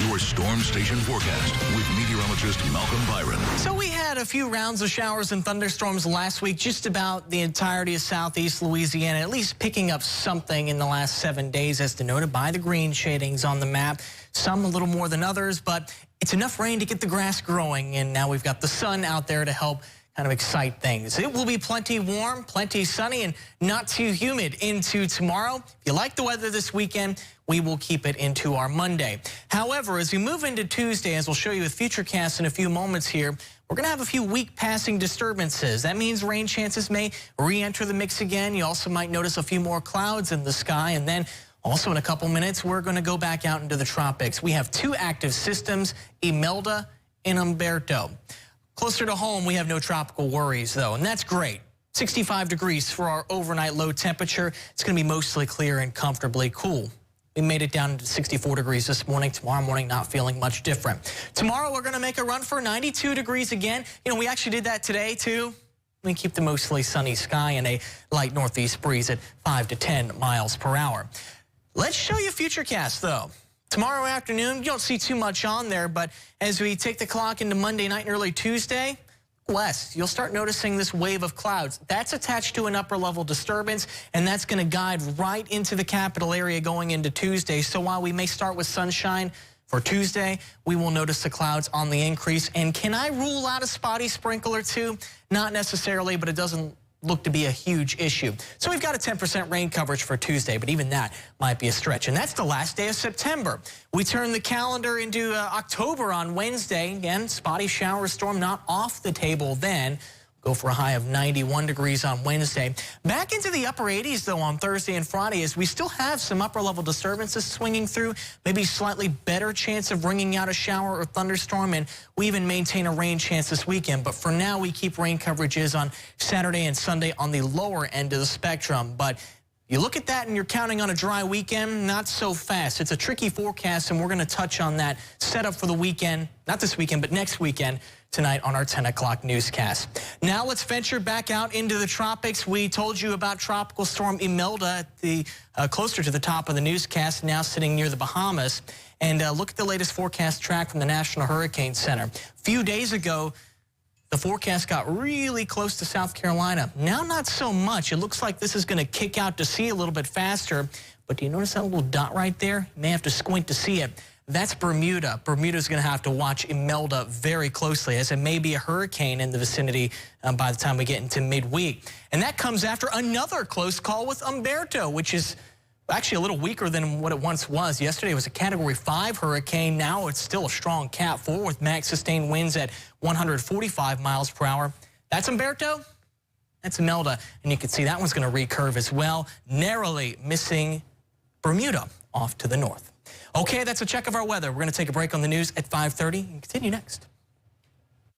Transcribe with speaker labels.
Speaker 1: Your Storm Station forecast with meteorologist Malcolm Byron.
Speaker 2: So we had a few rounds of showers and thunderstorms last week, just about the entirety of southeast Louisiana, at least picking up something in the last 7 days, as denoted by the green shadings on the map. Some a little more than others, but it's enough rain to get the grass growing, and now we've got the sun out there to help kind of excite things. It will be plenty warm, plenty sunny, and not too humid into tomorrow. If you like the weather this weekend, we will keep it into our Monday. However, as we move into Tuesday, as we'll show you with Futurecast in a few moments here, we're going to have a few weak passing disturbances. That means rain chances may re-enter the mix again. You also might notice a few more clouds in the sky, and then also in a couple minutes, we're going to go back out into the tropics. We have two active systems, Imelda and Umberto. Closer to home, we have no tropical worries, though, and that's great. 65 degrees for our overnight low temperature. It's going to be mostly clear and comfortably cool. We made it down to 64 degrees this morning. Tomorrow morning, not feeling much different. Tomorrow, we're going to make a run for 92 degrees again. You know, we actually did that today, too. We keep the mostly sunny sky and a light northeast breeze at 5 to 10 miles per hour. Let's show you Futurecast, though. Tomorrow afternoon, you don't see too much on there, but as we take the clock into Monday night and early Tuesday, west, you'll start noticing this wave of clouds. That's attached to an upper-level disturbance, and that's going to guide right into the capital area going into Tuesday. So while we may start with sunshine for Tuesday, we will notice the clouds on the increase. And can I rule out a spotty sprinkle or two? Not necessarily, but it doesn't look to be a huge issue. So we've got a 10% rain coverage for Tuesday, but even that might be a stretch. And that's the last day of September. We turn the calendar into October on Wednesday. Again, spotty shower storm not off the table then. Go for a high of 91 degrees on Wednesday. Back into the upper 80s, though, on Thursday and Friday, as we still have some upper-level disturbances swinging through, maybe slightly better chance of bringing out a shower or thunderstorm, and we even maintain a rain chance this weekend. But for now, we keep rain coverages on Saturday and Sunday on the lower end of the spectrum. But you look at that and you're counting on a dry weekend, not so fast. It's a tricky forecast, and we're going to touch on that setup for the weekend, not this weekend, but next weekend, tonight on our 10 o'clock newscast. Now let's venture back out into the tropics. We told you about Tropical Storm Imelda at the closer to the top of the newscast, now sitting near the Bahamas. And look at the latest forecast track from the National Hurricane Center. A few days ago, the forecast got really close to South Carolina. Now not so much. It looks like this is going to kick out to sea a little bit faster. But do you notice that little dot right there? You may have to squint to see it. That's Bermuda. Bermuda's going to have to watch Imelda very closely, as it may be a hurricane in the vicinity by the time we get into midweek. And that comes after another close call with Umberto, which is actually a little weaker than what it once was. Yesterday it was a Category 5 hurricane. Now it's still a strong Cat 4 with max sustained winds at 145 miles per hour. That's Umberto. That's Imelda. And you can see that one's going to recurve as well, narrowly missing Bermuda off to the north. Okay, that's a check of our weather. We're going to take a break on the news at 5:30 and continue next.